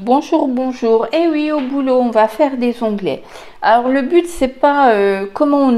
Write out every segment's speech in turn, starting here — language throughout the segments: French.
Bonjour, bonjour. Eh oui, au boulot, on va faire des onglets. Alors, le but, c'est pas comment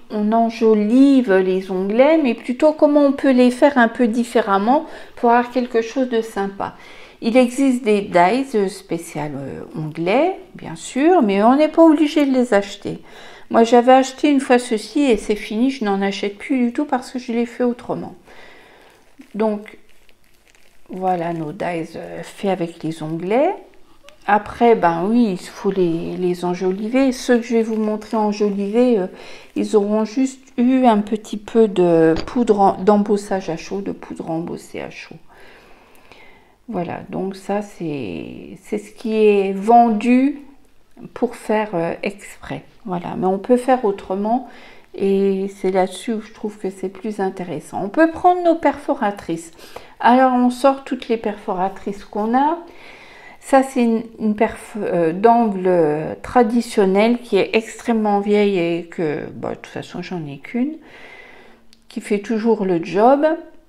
on enjolive les onglets, mais plutôt comment on peut les faire un peu différemment pour avoir quelque chose de sympa. Il existe des dies spéciales onglets, bien sûr, mais on n'est pas obligé de les acheter. Moi, j'avais acheté une fois ceci et c'est fini, je n'en achète plus du tout parce que je l'ai fait autrement. Donc, voilà nos dies faits avec les onglets. Après, ben oui, il faut les enjoliver. Ceux que je vais vous montrer enjolivés, ils auront juste eu un petit peu de poudre d'embossage à chaud, de poudre embossée à chaud. Voilà, donc ça, c'est ce qui est vendu pour faire exprès. Voilà, mais on peut faire autrement et c'est là-dessus où je trouve que c'est plus intéressant. On peut prendre nos perforatrices. Alors, on sort toutes les perforatrices qu'on a. Ça, c'est une perf d'angle traditionnelle qui est extrêmement vieille et que, bah, de toute façon, j'en ai qu'une, qui fait toujours le job.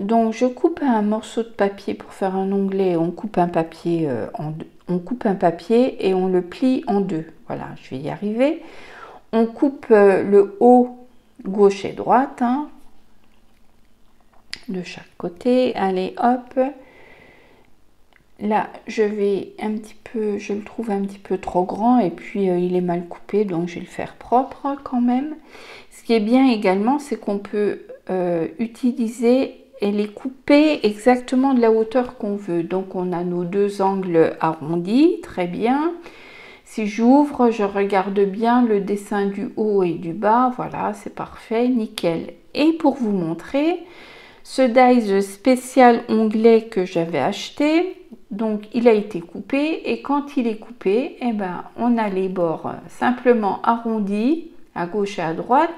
Donc, je coupe un morceau de papier pour faire un onglet. On coupe un papier on coupe un papier et on le plie en deux. Voilà, je vais y arriver. On coupe le haut gauche et droite, hein, de chaque côté. Allez, hop. Là, je le trouve un petit peu trop grand et puis il est mal coupé, donc je vais le faire propre quand même. Ce qui est bien également, c'est qu'on peut utiliser et les couper exactement de la hauteur qu'on veut. Donc on a nos deux angles arrondis, très bien. Si j'ouvre, je regarde bien le dessin du haut et du bas, voilà, c'est parfait, nickel. Et pour vous montrer, ce dies spécial onglet que j'avais acheté, donc il a été coupé et quand il est coupé, eh ben, on a les bords simplement arrondis à gauche et à droite,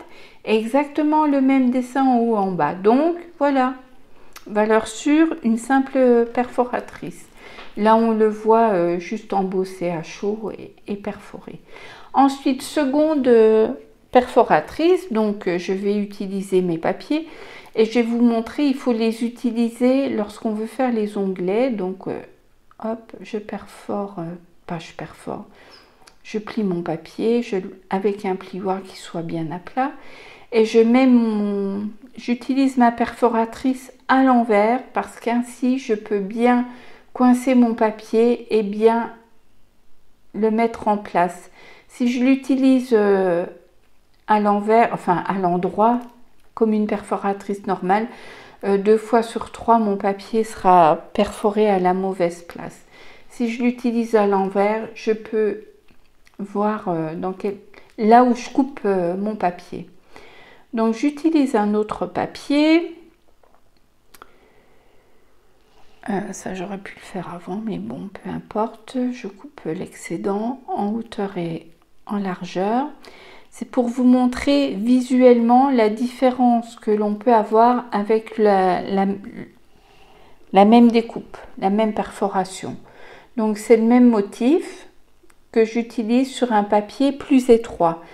exactement le même dessin en haut et en bas. Donc voilà, valeur sûre, une simple perforatrice. Là on le voit juste embossé à chaud et perforé. Ensuite, seconde perforatrice, donc je vais utiliser mes papiers. Et je vais vous montrer, il faut les utiliser lorsqu'on veut faire les onglets. Donc, hop, je plie mon papier avec un plioir qui soit bien à plat. Et j'utilise ma perforatrice à l'envers parce qu'ainsi, je peux bien coincer mon papier et bien le mettre en place. Si je l'utilise à l'envers, enfin à l'endroit, comme une perforatrice normale, 2 fois sur 3 mon papier sera perforé à la mauvaise place. Si je l'utilise à l'envers, je peux voir là où je coupe mon papier. Donc j'utilise un autre papier. Ça j'aurais pu le faire avant, mais bon, peu importe. Je coupe l'excédent en hauteur et en largeur. C'est pour vous montrer visuellement la différence que l'on peut avoir avec la même découpe, la même perforation. Donc c'est le même motif que j'utilise sur un papier plus étroit.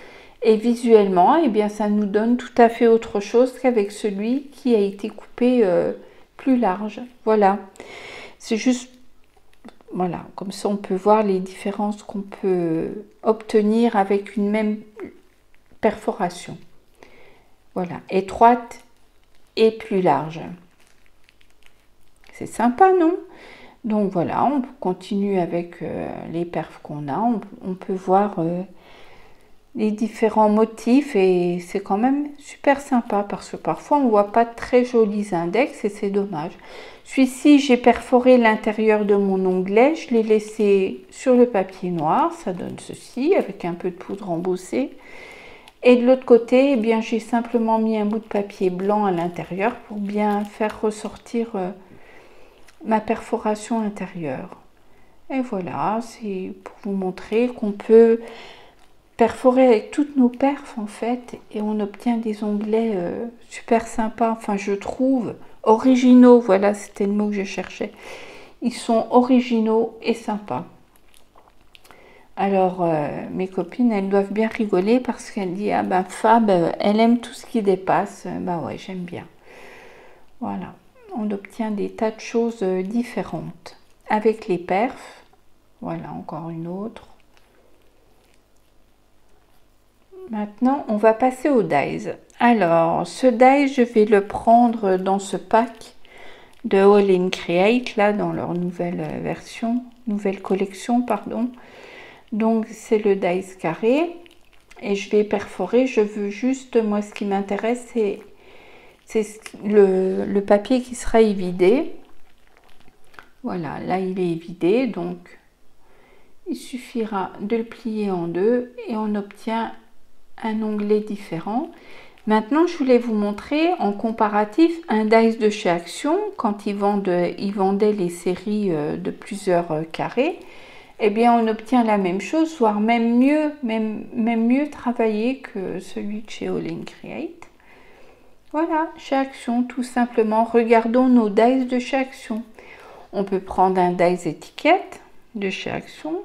Et visuellement, eh bien, ça nous donne tout à fait autre chose qu'avec celui qui a été coupé plus large. Voilà. C'est juste, voilà, comme ça on peut voir les différences qu'on peut obtenir avec une même perforation. Voilà, étroite et plus large. C'est sympa, non? Donc voilà, on continue avec les perfs qu'on a. On peut voir les différents motifs et c'est quand même super sympa parce que parfois on voit pas de très jolis index et c'est dommage. Celui-ci, j'ai perforé l'intérieur de mon onglet, je l'ai laissé sur le papier noir, ça donne ceci avec un peu de poudre embossée. Et de l'autre côté, eh bien, j'ai simplement mis un bout de papier blanc à l'intérieur pour bien faire ressortir ma perforation intérieure. Et voilà, c'est pour vous montrer qu'on peut perforer avec toutes nos perfs en fait et on obtient des onglets super sympas, enfin je trouve originaux, voilà c'était le mot que je cherchais. Ils sont originaux et sympas. Alors, mes copines, elles doivent bien rigoler parce qu'elles disent « Ah ben Fab, elle aime tout ce qui dépasse. » Bah ouais, j'aime bien. Voilà, on obtient des tas de choses différentes avec les perfs. Voilà, encore une autre. Maintenant, on va passer au dies. Alors, ce dies, je vais le prendre dans ce pack de All in Create, là, dans leur nouvelle version, nouvelle collection, pardon. Donc, c'est le dies carré. Et je vais perforer. Je veux juste, moi, ce qui m'intéresse, c'est le papier qui sera évidé. Voilà, là, il est évidé. Donc, il suffira de le plier en deux et on obtient un onglet différent. Maintenant, je voulais vous montrer en comparatif un dies de chez Action. Quand ils vendaient les séries de plusieurs carrés, eh bien, on obtient la même chose, voire même mieux travaillé que celui de chez All in Create. Voilà, chez Action, tout simplement. Regardons nos dies de chez Action. On peut prendre un dies étiquette de chez Action.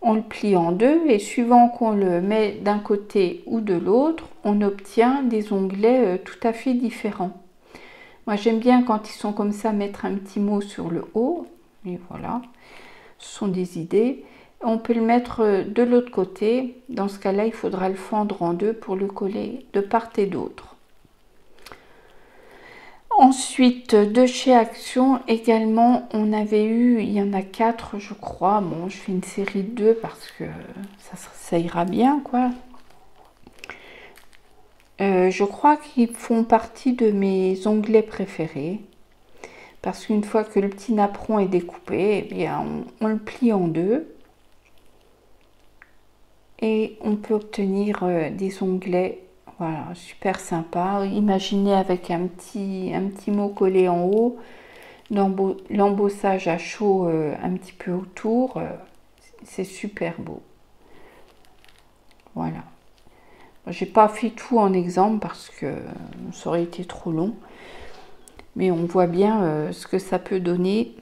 On le plie en deux et suivant qu'on le met d'un côté ou de l'autre, on obtient des onglets tout à fait différents. Moi, j'aime bien quand ils sont comme ça mettre un petit mot sur le haut. Et voilà, ce sont des idées. On peut le mettre de l'autre côté. Dans ce cas-là, il faudra le fendre en deux pour le coller de part et d'autre. Ensuite, de chez Action également, on avait eu, il y en a 4 je crois. Bon, je fais une série de 2 parce que ça ira bien, quoi. Je crois qu'ils font partie de mes onglets préférés. Parce qu'une fois que le petit napperon est découpé, eh bien, on le plie en deux. Et on peut obtenir des onglets. Voilà, super sympa. Imaginez avec un petit mot collé en haut, l'embossage à chaud un petit peu autour. C'est super beau. Voilà. J'ai pas fait tout en exemple parce que ça aurait été trop long. Mais on voit bien ce que ça peut donner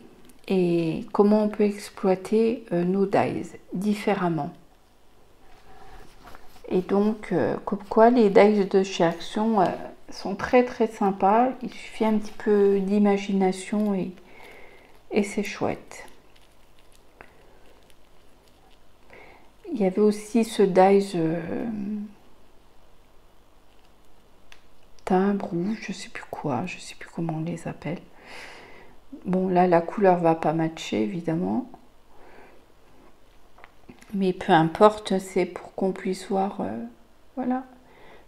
et comment on peut exploiter nos dies différemment. Et donc, comme quoi les dies de chez Action sont très très sympas. Il suffit un petit peu d'imagination et c'est chouette. Il y avait aussi ce dies timbre rouge, je sais plus quoi, je sais plus comment on les appelle. Bon, là, la couleur va pas matcher, évidemment. Mais peu importe, c'est pour qu'on puisse voir, voilà.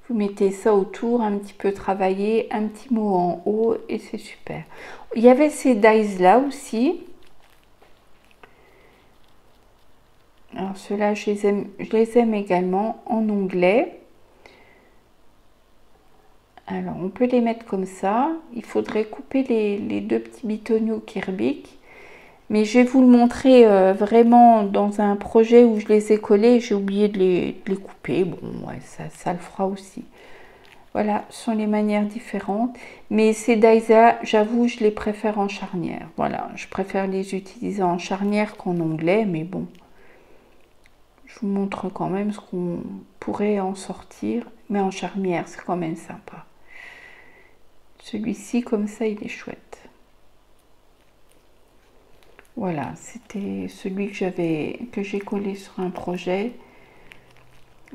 Vous mettez ça autour, un petit peu travaillé, un petit mot en haut et c'est super. Il y avait ces dies là aussi. Alors ceux-là, je les aime également en onglet. Alors on peut les mettre comme ça. Il faudrait couper les deux petits bitonio Kirbic. Mais je vais vous le montrer vraiment dans un projet où je les ai collés. J'ai oublié de les couper. Bon, ouais, ça le fera aussi. Voilà, ce sont les manières différentes. Mais ces dies-là, j'avoue, je les préfère en charnière. Voilà, je préfère les utiliser en charnière qu'en onglet. Mais bon, je vous montre quand même ce qu'on pourrait en sortir. Mais en charnière, c'est quand même sympa. Celui-ci, comme ça, il est chouette. Voilà, c'était celui que j'ai collé sur un projet.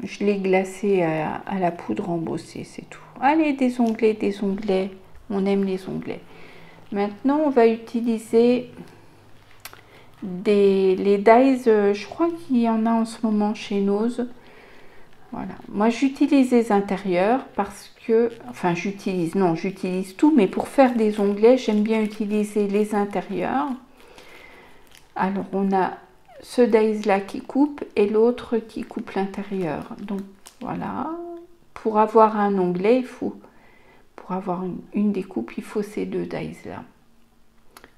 Je l'ai glacé à la poudre embossée, c'est tout. Allez, des onglets. On aime les onglets. Maintenant, on va utiliser les dies. Je crois qu'il y en a en ce moment chez Nose. Voilà. Moi, j'utilise les intérieurs parce que... Enfin, j'utilise tout. Mais pour faire des onglets, j'aime bien utiliser les intérieurs. Alors, on a ce dies là qui coupe et l'autre qui coupe l'intérieur. Donc, voilà. Pour avoir un onglet, pour avoir une découpe, il faut ces deux dies là.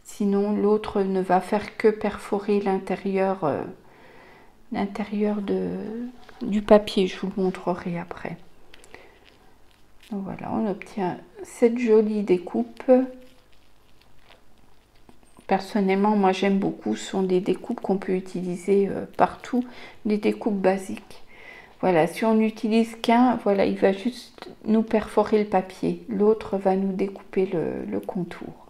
Sinon, l'autre ne va faire que perforer l'intérieur du papier. Je vous le montrerai après. Donc, voilà, on obtient cette jolie découpe. Personnellement, moi j'aime beaucoup, ce sont des découpes qu'on peut utiliser partout, des découpes basiques. Voilà, si on n'utilise qu'un, voilà, il va juste nous perforer le papier. L'autre va nous découper le contour.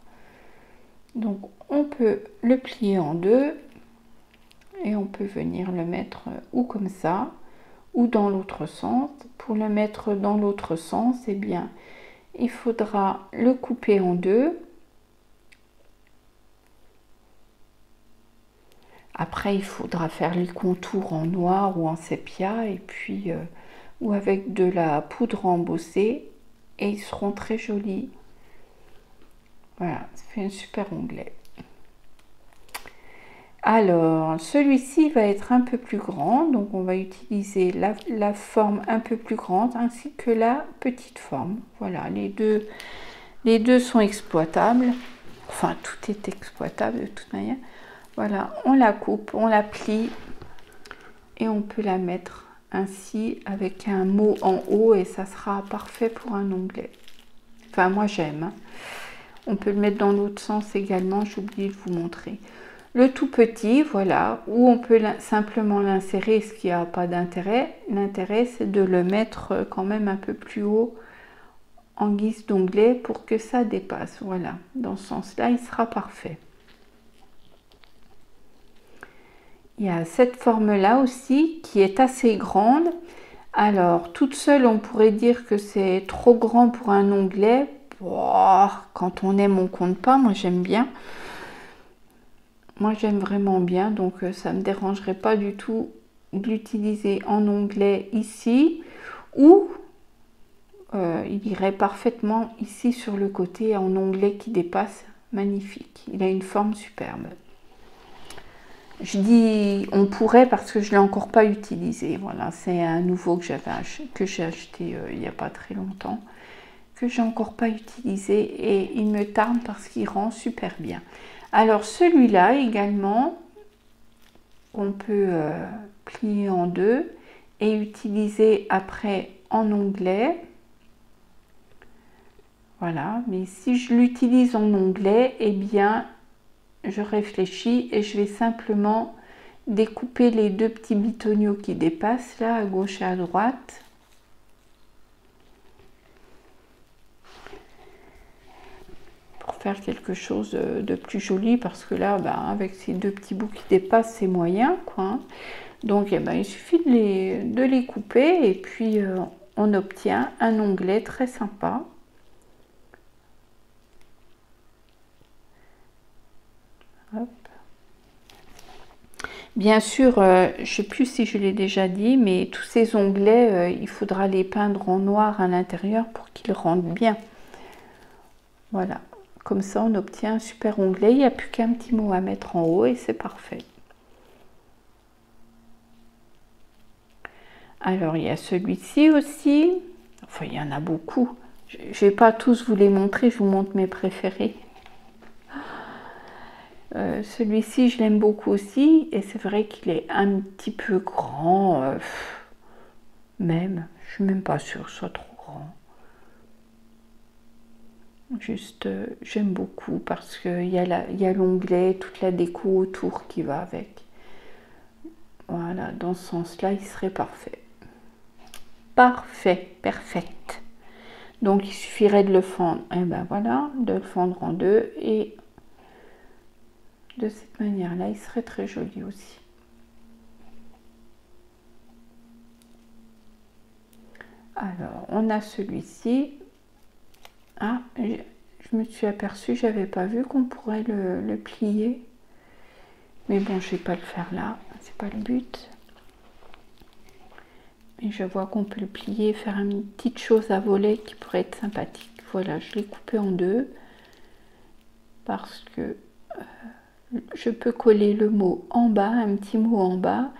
Donc on peut le plier en deux et on peut venir le mettre ou comme ça ou dans l'autre sens. Pour le mettre dans l'autre sens, eh bien, il faudra le couper en deux. Après, il faudra faire les contours en noir ou en sépia et puis ou avec de la poudre embossée et ils seront très jolis. Voilà, ça fait un super onglet. Alors, celui-ci va être un peu plus grand, donc on va utiliser la forme un peu plus grande ainsi que la petite forme. Voilà, les deux sont exploitables. Enfin, tout est exploitable de toute manière. Voilà, on la coupe, on la plie et on peut la mettre ainsi avec un mot en haut et ça sera parfait pour un onglet. Enfin, moi j'aime. Hein. On peut le mettre dans l'autre sens également, j'ai oublié de vous montrer. Le tout petit, voilà, où on peut simplement l'insérer, ce qui n'a pas d'intérêt. L'intérêt, c'est de le mettre quand même un peu plus haut en guise d'onglet pour que ça dépasse. Voilà, dans ce sens-là, il sera parfait. Il y a cette forme-là aussi qui est assez grande. Alors, toute seule, on pourrait dire que c'est trop grand pour un onglet. Oh, quand on aime, on compte pas. Moi, j'aime bien. Moi, j'aime vraiment bien. Donc, ça ne me dérangerait pas du tout de l'utiliser en onglet ici. Ou il irait parfaitement ici sur le côté en onglet qui dépasse. Magnifique. Il a une forme superbe. Je dis on pourrait parce que je ne l'ai encore pas utilisé. Voilà, c'est un nouveau que j'ai acheté il n'y a pas très longtemps, que j'ai encore pas utilisé et il me tarde parce qu'il rend super bien. Alors celui-là également, on peut plier en deux et utiliser après en onglet. Voilà, mais si je l'utilise en onglet, eh bien je réfléchis et je vais simplement découper les deux petits bitonniaux qui dépassent là à gauche et à droite. Pour faire quelque chose de plus joli parce que là, ben, avec ces deux petits bouts qui dépassent, c'est moyen quoi. Donc eh ben, il suffit de les couper et puis on obtient un onglet très sympa. Hop. Bien sûr, je ne sais plus si je l'ai déjà dit, mais tous ces onglets, il faudra les peindre en noir à l'intérieur pour qu'ils rendent bien. Voilà, comme ça on obtient un super onglet. Il n'y a plus qu'un petit mot à mettre en haut et c'est parfait. Alors il y a celui-ci aussi. Enfin, il y en a beaucoup. Je ne vais pas tous vous les montrer, je vous montre mes préférés. Celui-ci, je l'aime beaucoup aussi, et c'est vrai qu'il est un petit peu grand, même, je suis même pas sûre que ce soit trop grand. Juste, j'aime beaucoup parce qu'il y a l'onglet, toute la déco autour qui va avec. Voilà, dans ce sens-là, il serait parfait. Parfait, perfect. Donc, il suffirait de le fendre, et ben voilà, de le fendre en deux et de cette manière-là, il serait très joli aussi. Alors, on a celui-ci. Ah, je me suis aperçue, j'avais pas vu qu'on pourrait le plier. Mais bon, je vais pas le faire là, c'est pas le but. Et je vois qu'on peut le plier, faire une petite chose à volet qui pourrait être sympathique. Voilà, je l'ai coupé en deux parce que je peux coller le mot en bas, un petit mot en bas,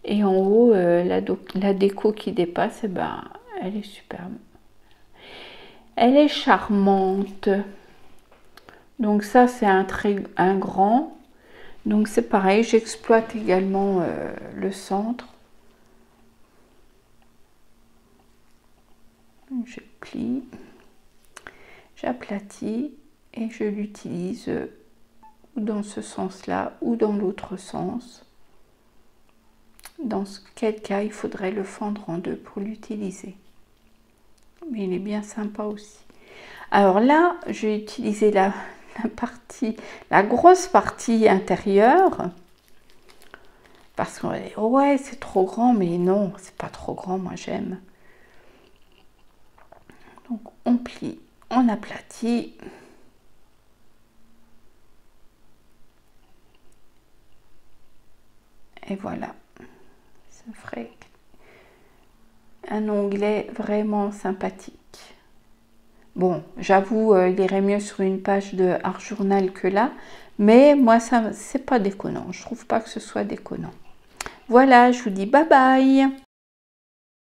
et en haut, la déco qui dépasse, eh ben, elle est superbe. Elle est charmante. Donc ça, c'est un grand. Donc c'est pareil, j'exploite également le centre. Je plie, j'aplatis et je l'utilise dans ce sens-là ou dans l'autre sens. Dans quel cas, il faudrait le fendre en deux pour l'utiliser. Mais il est bien sympa aussi. Alors là, je vais utiliser la grosse partie intérieure. Parce que ouais, c'est trop grand, mais non, c'est pas trop grand, moi j'aime. Donc on plie, on aplatit. Et voilà, ça ferait un onglet vraiment sympathique. Bon, j'avoue, il irait mieux sur une page de Art Journal que là, mais moi, ça, c'est pas déconnant. Je trouve pas que ce soit déconnant. Voilà, je vous dis bye bye.